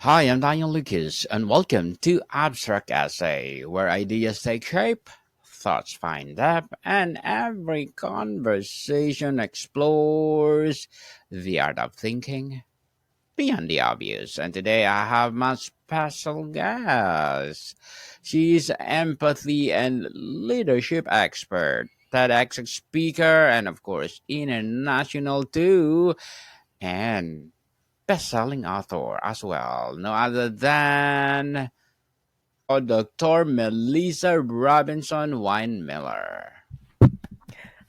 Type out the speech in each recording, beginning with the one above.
Hi, I'm Daniel Lucas, and welcome to Abstract Essay, where ideas take shape, thoughts find depth, and every conversation explores the art of thinking beyond the obvious. And today I have my special guest. She's empathy and leadership expert, TEDx speaker, and of course, international too. And best-selling author as well, no other than Dr. Melissa Robinson-Winemiller.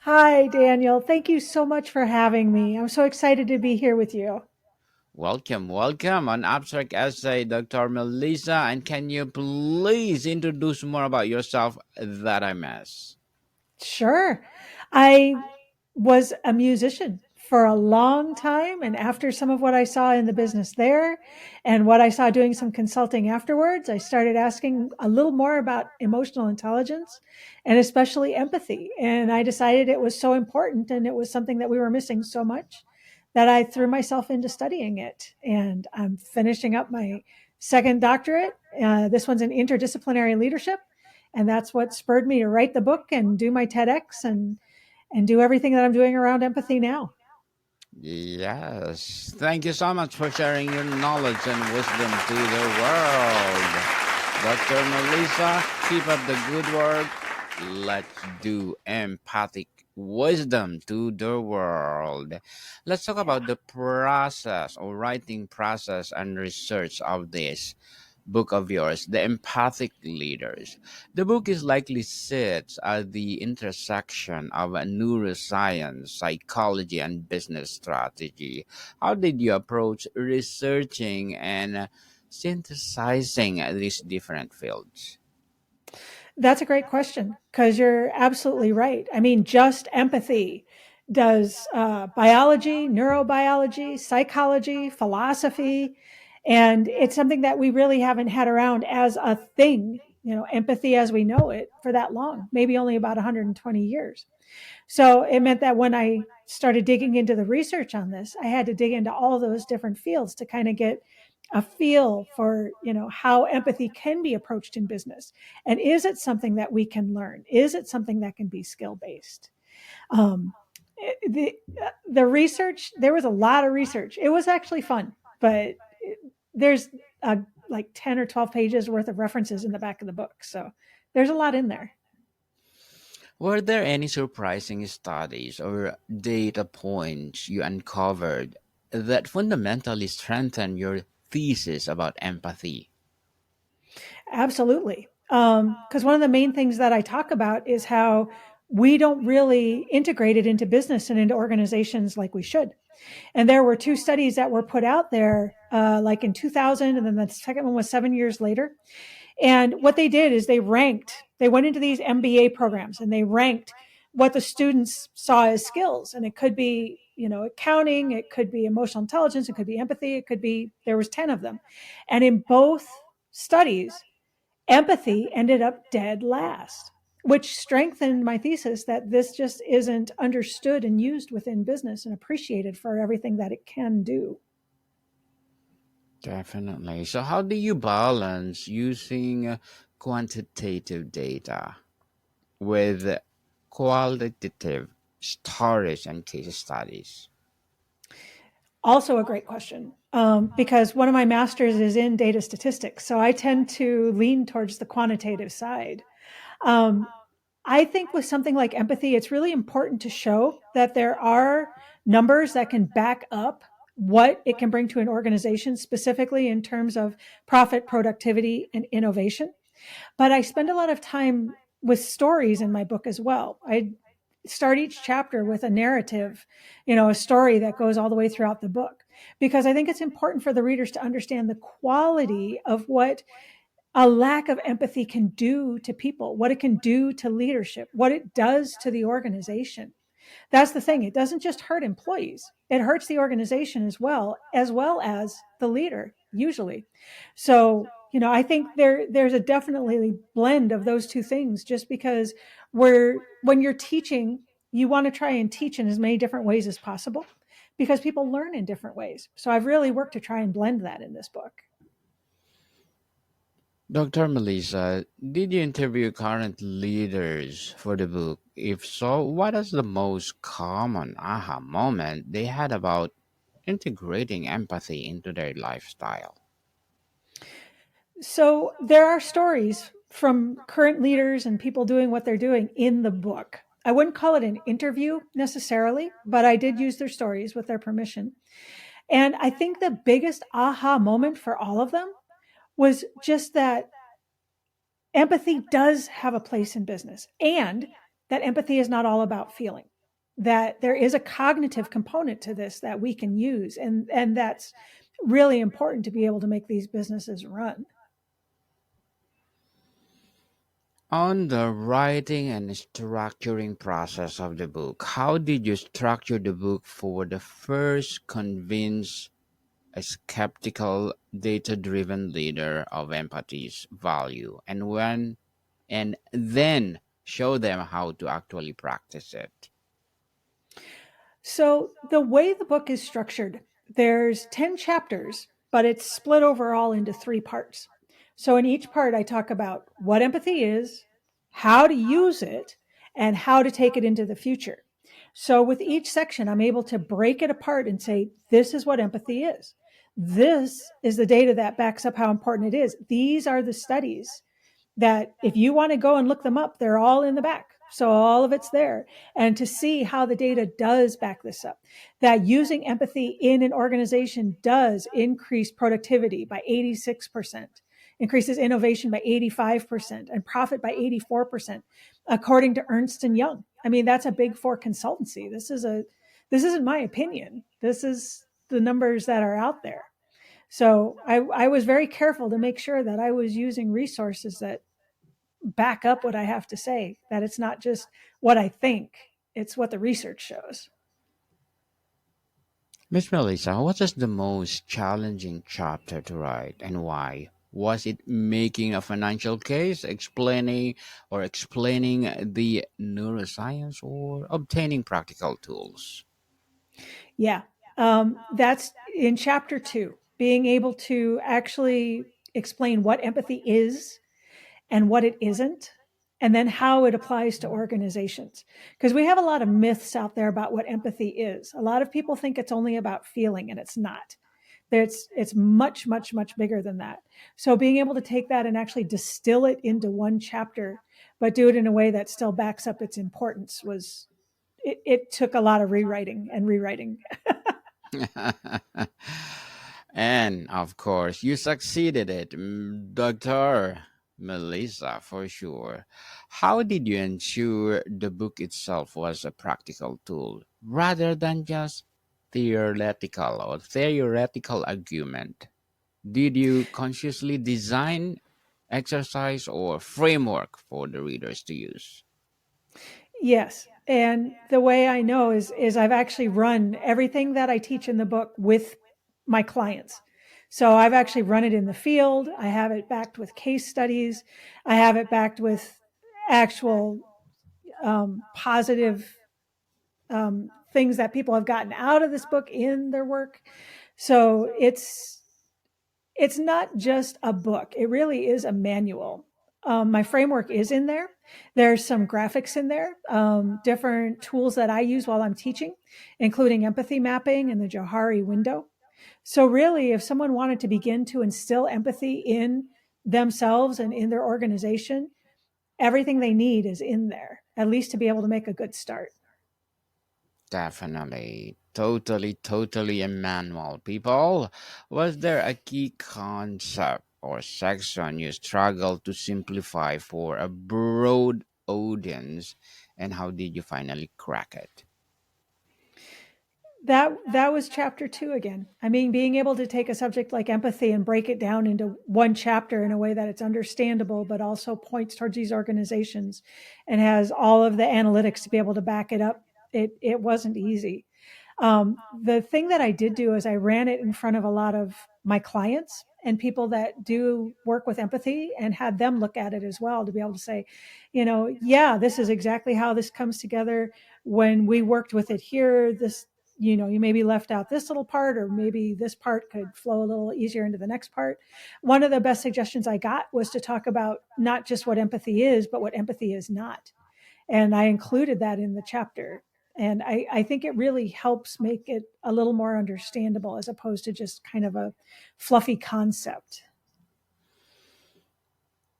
Hi, Daniel. Thank you so much for having me. I'm so excited to be here with you. Welcome on Abstract Essay, Dr. Melissa. And can you please introduce more about yourself that I miss? Sure. I was a musician for a long time. And after some of what I saw in the business there and what I saw doing some consulting afterwards, I started asking a little more about emotional intelligence and especially empathy. And I decided it was so important and it was something that we were missing so much that I threw myself into studying it. And I'm finishing up my second doctorate. This one's in interdisciplinary leadership. And that's what spurred me to write the book and do my TEDx and do everything that I'm doing around empathy now. Yes. Thank you so much for sharing your knowledge and wisdom to the world. Dr. Melissa, keep up the good work. Let's do empathic wisdom to the world. Let's talk Yeah. about the process or writing process and research of this book of yours, The Empathic Leaders. The book is likely sits at the intersection of neuroscience, psychology, and business strategy. How did you approach researching and synthesizing these different fields? That's a great question because you're absolutely right. I mean, just empathy does biology, neurobiology, psychology, philosophy, and it's something that we really haven't had around as a thing, empathy as we know it for that long, maybe only about 120 years. So it meant that when I started digging into the research on this, I had to dig into all those different fields to kind of get a feel for, how empathy can be approached in business. And is it something that we can learn? Is it something that can be skill based? Um, the research, there was a lot of research. It was actually fun, but there's like 10 or 12 pages worth of references in the back of the book. So there's a lot in there. Were there any surprising studies or data points you uncovered that fundamentally strengthened your thesis about empathy? Absolutely. Because one of the main things that I talk about is how we don't really integrate it into business and into organizations like we should. And there were two studies that were put out there, like in 2000, and then the second one was 7 years later. And what they did is they went into these MBA programs and they ranked what the students saw as skills. And it could be, accounting, it could be emotional intelligence, it could be empathy, it could be, there was 10 of them. And in both studies, empathy ended up dead last, which strengthened my thesis that this just isn't understood and used within business and appreciated for everything that it can do. Definitely. So, how do you balance using quantitative data with qualitative stories and case studies? Also, a great question, because one of my masters is in data statistics. So I tend to lean towards the quantitative side. Um, I think with something like empathy, it's really important to show that there are numbers that can back up what it can bring to an organization, specifically in terms of profit, productivity, and innovation. But I spend a lot of time with stories in my book as well. I start each chapter with a narrative, a story that goes all the way throughout the book, because I think it's important for the readers to understand the quality of what a lack of empathy can do to people, what it can do to leadership, what it does to the organization. That's the thing. It doesn't just hurt employees. It hurts the organization as well as the leader, usually. So, I think there's a definitely blend of those two things just because when you're teaching, you want to try and teach in as many different ways as possible because people learn in different ways. So I've really worked to try and blend that in this book. Dr. Melissa, did you interview current leaders for the book? If so, what is the most common aha moment they had about integrating empathy into their lifestyle? So there are stories from current leaders and people doing what they're doing in the book. I wouldn't call it an interview necessarily, but I did use their stories with their permission. And I think the biggest aha moment for all of them was just that empathy does have a place in business and that empathy is not all about feeling, that there is a cognitive component to this that we can use. And that's really important to be able to make these businesses run. On the writing and structuring process of the book, how did you structure the book for the first convince a skeptical, data driven leader of empathy's value and then show them how to actually practice it? So the way the book is structured, there's 10 chapters, but it's split overall into three parts. So in each part, I talk about what empathy is, how to use it, and how to take it into the future. So with each section, I'm able to break it apart and say, this is what empathy is. This is the data that backs up how important it is. These are the studies that if you want to go and look them up, they're all in the back. So all of it's there. And to see how the data does back this up, that using empathy in an organization does increase productivity by 86%, increases innovation by 85%, and profit by 84%, according to Ernst and Young. I mean, that's a big four consultancy. This isn't my opinion. This is the numbers that are out there. So I was very careful to make sure that I was using resources that back up what I have to say, that it's not just what I think, it's what the research shows. Miss Melissa, what is the most challenging chapter to write and why? Was it making a financial case, explaining the neuroscience, or obtaining practical tools? Yeah. That's in chapter 2, being able to actually explain what empathy is and what it isn't, and then how it applies to organizations. Because we have a lot of myths out there about what empathy is. A lot of people think it's only about feeling, and it's not. It's much, much, much bigger than that. So being able to take that and actually distill it into one chapter, but do it in a way that still backs up its importance was it took a lot of rewriting and rewriting. And of course, you succeeded it, Dr. Melissa, for sure. How did you ensure the book itself was a practical tool rather than just theoretical argument? Did you consciously design exercise or framework for the readers to use? Yes. And the way I know is I've actually run everything that I teach in the book with my clients. So I've actually run it in the field. I have it backed with case studies. I have it backed with actual positive things that people have gotten out of this book in their work. So it's not just a book. It really is a manual. My framework is in there. There's some graphics in there, different tools that I use while I'm teaching, including empathy mapping and the Johari window. So really, if someone wanted to begin to instill empathy in themselves and in their organization, everything they need is in there, at least to be able to make a good start. Definitely. Totally a manual, people. Was there a key concept or section you struggled to simplify for a broad audience, and how did you finally crack it? That was chapter 2 again. I mean, being able to take a subject like empathy and break it down into one chapter in a way that it's understandable, but also points towards these organizations and has all of the analytics to be able to back it up. It wasn't easy. The thing that I did do is I ran it in front of a lot of my clients and people that do work with empathy and had them look at it as well to be able to say, yeah, this is exactly how this comes together. When we worked with it here, you maybe left out this little part, or maybe this part could flow a little easier into the next part. One of the best suggestions I got was to talk about not just what empathy is, but what empathy is not. And I included that in the chapter. And I think it really helps make it a little more understandable as opposed to just kind of a fluffy concept.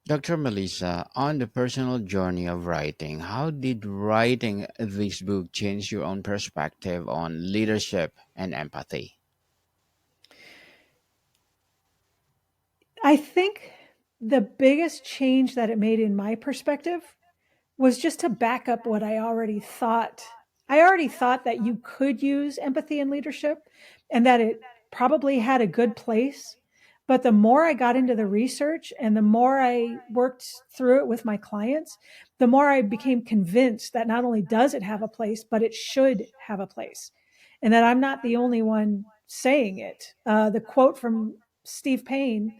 Dr. Melissa, on the personal journey of writing, how did writing this book change your own perspective on leadership and empathy? I think the biggest change that it made in my perspective was just to back up what I already thought. I already thought that you could use empathy in leadership and that it probably had a good place. But the more I got into the research and the more I worked through it with my clients, the more I became convinced that not only does it have a place, but it should have a place. And that I'm not the only one saying it. The quote from Steve Payne,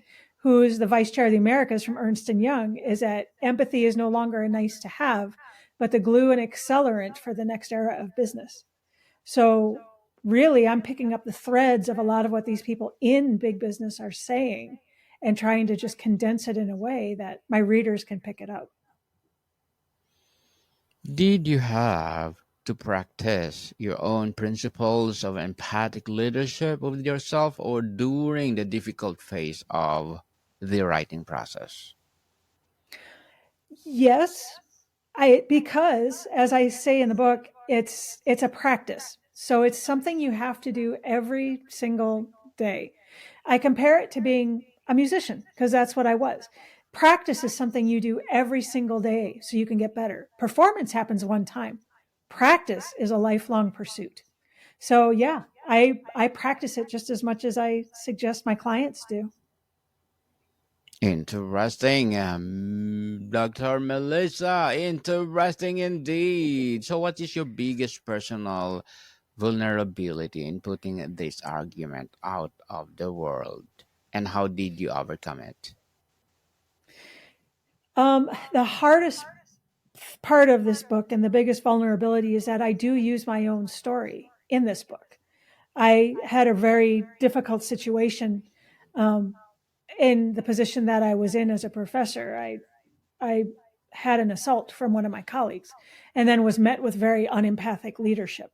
who is the vice chair of the Americas from Ernst and Young, is that empathy is no longer a nice to have, but the glue and accelerant for the next era of business. So really, I'm picking up the threads of a lot of what these people in big business are saying and trying to just condense it in a way that my readers can pick it up. Did you have to practice your own principles of empathic leadership with yourself or during the difficult phase of the writing process? Yes, I because as I say in the book, it's a practice. So it's something you have to do every single day. I compare it to being a musician because that's what I was. Practice is something you do every single day so you can get better. Performance happens one time. Practice is a lifelong pursuit. So yeah, I practice it just as much as I suggest my clients do. Interesting, Dr. Melissa. Interesting indeed. So, what is your biggest personal vulnerability in putting this argument out of the world? And how did you overcome it? The hardest part of this book and the biggest vulnerability is that I do use my own story in this book. I had a very difficult situation um, in the position that I was in as a professor. I had an assault from one of my colleagues and then was met with very unempathic leadership.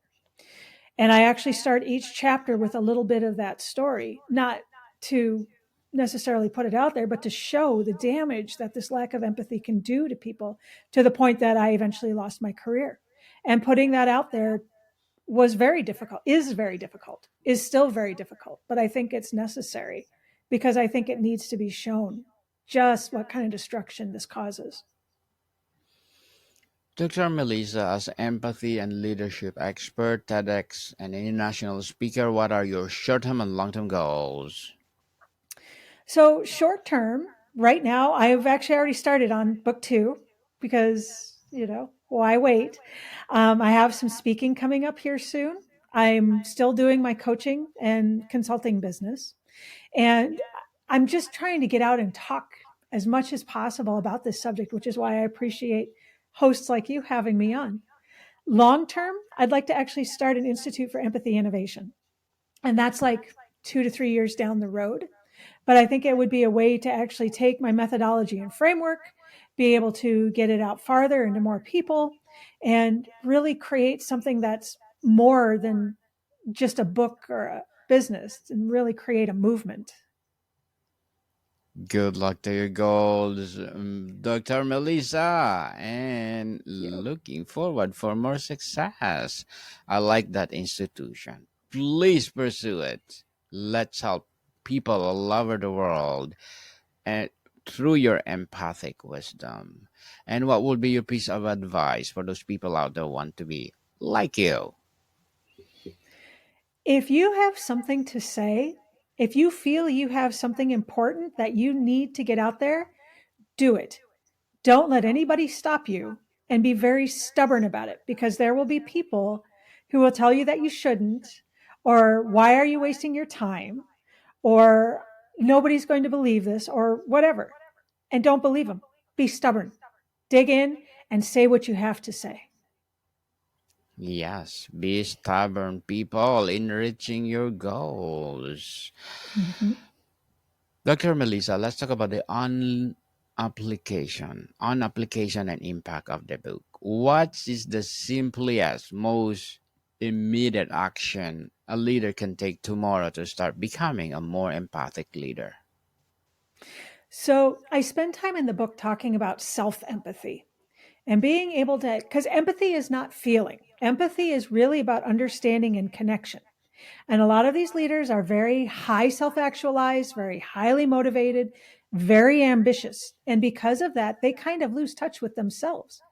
And I actually start each chapter with a little bit of that story, not to necessarily put it out there, but to show the damage that this lack of empathy can do to people to the point that I eventually lost my career. And putting that out there was very difficult, is still very difficult, but I think it's necessary because I think it needs to be shown just what kind of destruction this causes. Dr. Melissa, as empathy and leadership expert, TEDx, and international speaker, what are your short term and long term goals? So, short term, right now, I've actually already started on book two because, why wait? I have some speaking coming up here soon. I'm still doing my coaching and consulting business. And I'm just trying to get out and talk as much as possible about this subject, which is why I appreciate hosts like you having me on. Long term, I'd like to actually start an Institute for Empathy Innovation. And that's like 2 to 3 years down the road. But I think it would be a way to actually take my methodology and framework, be able to get it out farther into more people, and really create something that's more than just a book or a business and really create a movement. Good luck to your goals, Dr. Melissa, and Thank you. looking forward for more success. I like that institution. Please pursue it. Let's help people all over the world and through your empathic wisdom. And what would be your piece of advice for those people out there who want to be like you? If you have something to say, if you feel you have something important that you need to get out there, do it. Don't let anybody stop you, and be very stubborn about it, because there will be people who will tell you that you shouldn't, or why are you wasting your time, or nobody's going to believe this, or whatever. And don't believe them. Be stubborn. Dig in and say what you have to say. Yes, be stubborn people in reaching your goals. Mhm. Dr. Melissa, let's talk about the on application and impact of the book. What is the simplest, most immediate action a leader can take tomorrow to start becoming a more empathic leader? So I spend time in the book talking about self empathy and being able to, because empathy is not feeling. Empathy is really about understanding and connection. And a lot of these leaders are very high self actualized, very highly motivated, very ambitious. And because of that, they kind of lose touch with themselves.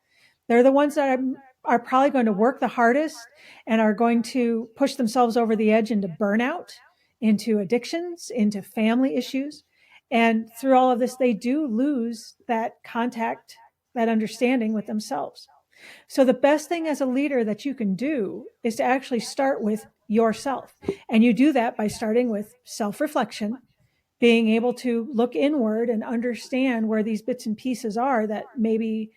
They're the ones that are probably going to work the hardest and are going to push themselves over the edge into burnout, into addictions, into family issues. And through all of this, they do lose that contact, that understanding with themselves. So the best thing as a leader that you can do is to actually start with yourself. And you do that by starting with self-reflection, being able to look inward and understand where these bits and pieces are that maybe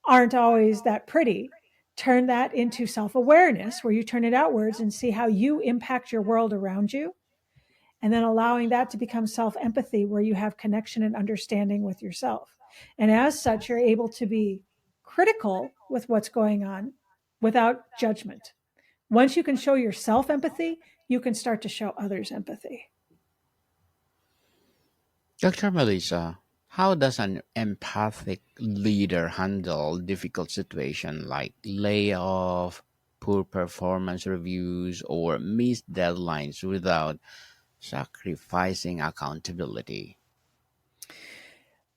aren't always that pretty. Turn that into self-awareness where you turn it outwards and see how you impact your world around you. And then allowing that to become self-empathy where you have connection and understanding with yourself. And as such, you're able to be critical with what's going on without judgment. Once you can show yourself empathy, you can start to show others empathy. Dr. Melissa, how does an empathic leader handle difficult situations like layoff, poor performance reviews, or missed deadlines without sacrificing accountability?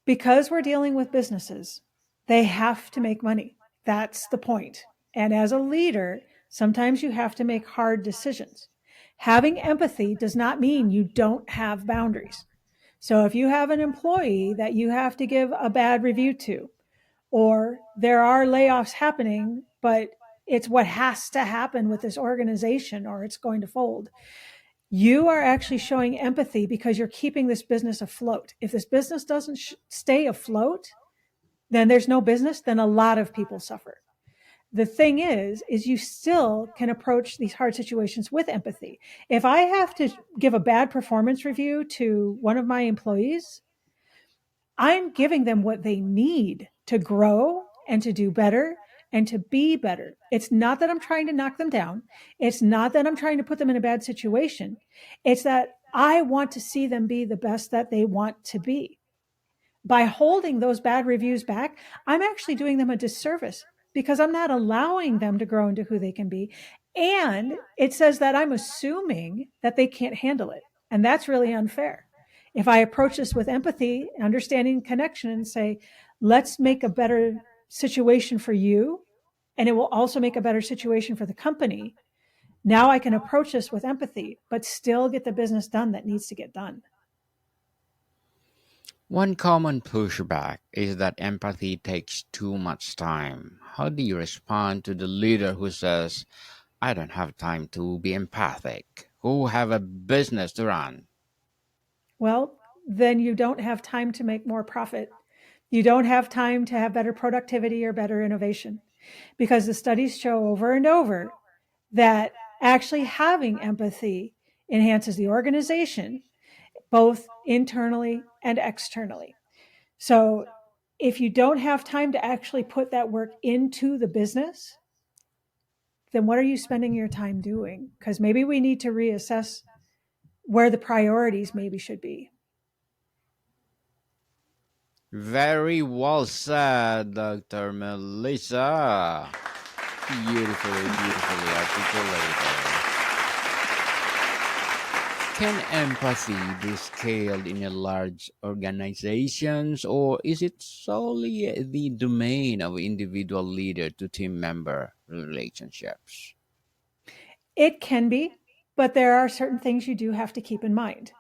Because we're dealing with businesses, they have to make money. That's the point. And as a leader, sometimes you have to make hard decisions. Having empathy does not mean you don't have boundaries. So if you have an employee that you have to give a bad review to, or there are layoffs happening, but it's what has to happen with this organization or it's going to fold, you are actually showing empathy because you're keeping this business afloat. If this business doesn't stay afloat, then there's no business, then a lot of people suffer. The thing is you still can approach these hard situations with empathy. If I have to give a bad performance review to one of my employees, I'm giving them what they need to grow and to do better and to be better. It's not that I'm trying to knock them down. It's not that I'm trying to put them in a bad situation. It's that I want to see them be the best that they want to be. By holding those bad reviews back, I'm actually doing them a disservice because I'm not allowing them to grow into who they can be. And it says that I'm assuming that they can't handle it. And that's really unfair. If I approach this with empathy, understanding, connection, and say, let's make a better situation for you, and it will also make a better situation for the company. Now I can approach this with empathy, but still get the business done that needs to get done. One common pushback is that empathy takes too much time. How do you respond to the leader who says, I don't have time to be empathic, who have a business to run? Well, then you don't have time to make more profit. You don't have time to have better productivity or better innovation because the studies show over and over that actually having empathy enhances the organization, both internally and externally. So if you don't have time to actually put that work into the business, then what are you spending your time doing? Because maybe we need to reassess where the priorities maybe should be. Very well said, Dr. Melissa. Beautifully articulated. Can empathy be scaled in a large organizations, or is it solely the domain of individual leader to team member relationships? It can be, but there are certain things you do have to keep in mind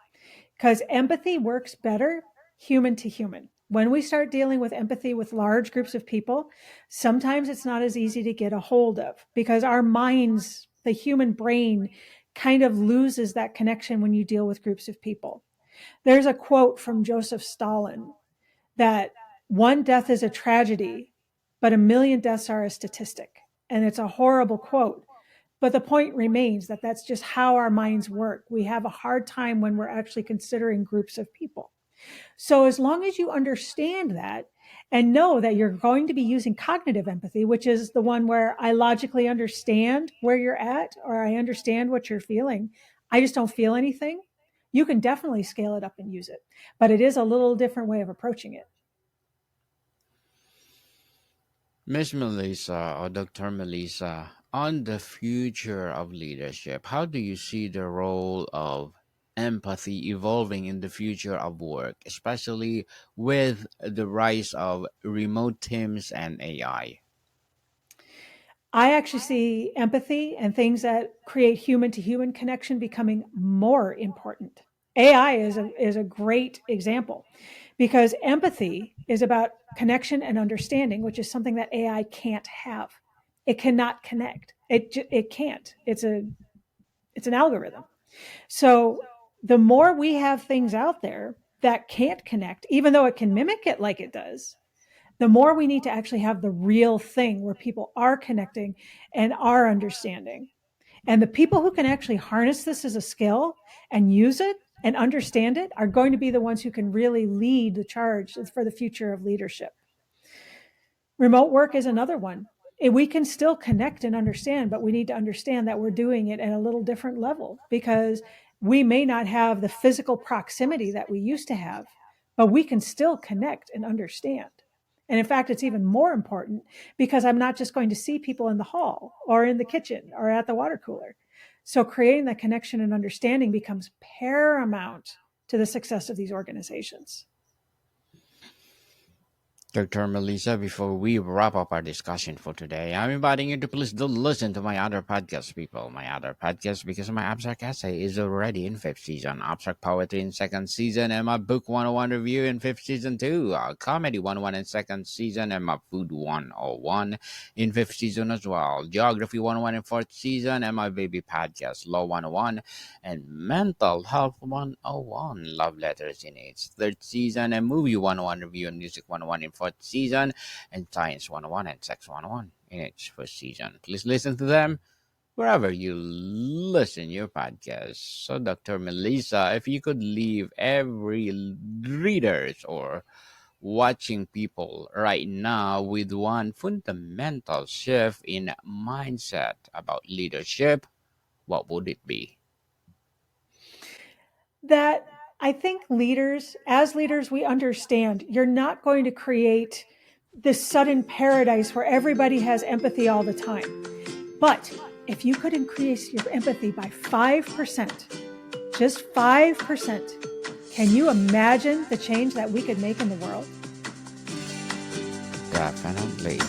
because empathy works better human to human. When we start dealing with empathy with large groups of people, sometimes it's not as easy to get a hold of because our minds, the human brain, kind of loses that connection when you deal with groups of people. There's a quote from Joseph Stalin that one death is a tragedy, but a million deaths are a statistic. And it's a horrible quote. But the point remains that that's just how our minds work. We have a hard time when we're actually considering groups of people. So as long as you understand that and know that you're going to be using cognitive empathy, which is the one where I logically understand where you're at or I understand what you're feeling, I just don't feel anything, you can definitely scale it up and use it. But it is a little different way of approaching it. Miss Melissa or Dr. Melissa, on the future of leadership, how do you see the role of empathy evolving in the future of work, especially with the rise of remote teams and AI? I actually see empathy and things that create human to human connection becoming more important. AI is a great example because empathy is about connection and understanding, which is something that AI can't have. It cannot connect. It can't. It's an algorithm. So the more we have things out there that can't connect, even though it can mimic it like it does, the more we need to actually have the real thing where people are connecting and are understanding. And the people who can actually harness this as a skill and use it and understand it are going to be the ones who can really lead the charge for the future of leadership. Remote work is another one. We can still connect and understand, but we need to understand that we're doing it at a little different level because we may not have the physical proximity that we used to have, but we can still connect and understand. And in fact, it's even more important because I'm not just going to see people in the hall or in the kitchen or at the water cooler. So creating that connection and understanding becomes paramount to the success of these organizations. Dr. Melissa, before we wrap up our discussion for today, I'm inviting you to please do listen to my other podcast, people. My other podcast, because my abstract essay is already in fifth season, abstract poetry in second season, and my book 101 review in fifth season too, comedy 101 in second season, and my food 101 in fifth season as well, geography 101 in fourth season, and my baby podcast, law 101, and mental health 101, love letters in its third season, and movie 101 review and music 101 in fourth season, and Science 101 and Sex 101 in its first season. Please listen to them wherever you listen your podcast. So, Dr. Melissa, if you could leave every readers or watching people right now with one fundamental shift in mindset about leadership, what would it be? That I think as leaders, we understand you're not going to create this sudden paradise where everybody has empathy all the time. But if you could increase your empathy by 5%, just 5%, can you imagine the change that we could make in the world? Definitely.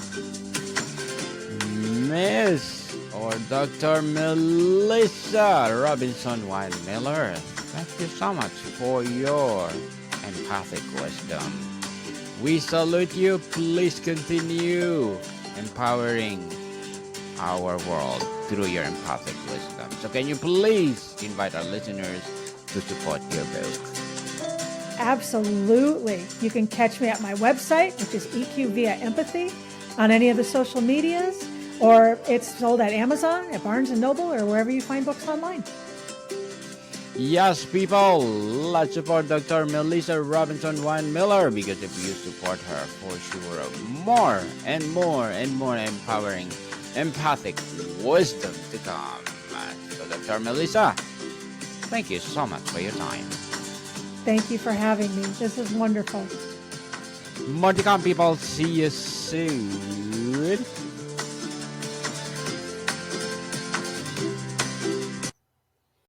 Miss or Dr. Melissa Robinson-Winemiller, thank you so much for your empathic wisdom. We salute you. Please continue empowering our world through your empathic wisdom. So can you please invite our listeners to support your book? Absolutely. You can catch me at my website, which is EQ via Empathy, on any of the social medias, or it's sold at Amazon, at Barnes & Noble, or wherever you find books online. Yes, people, let's support Dr. Melissa Robinson-Winemiller, because if you support her, for sure, more and more and more empowering empathic wisdom to come. So, Dr. Melissa, thank you so much for your time. Thank you for having me. This is wonderful. More to come, people. See you soon.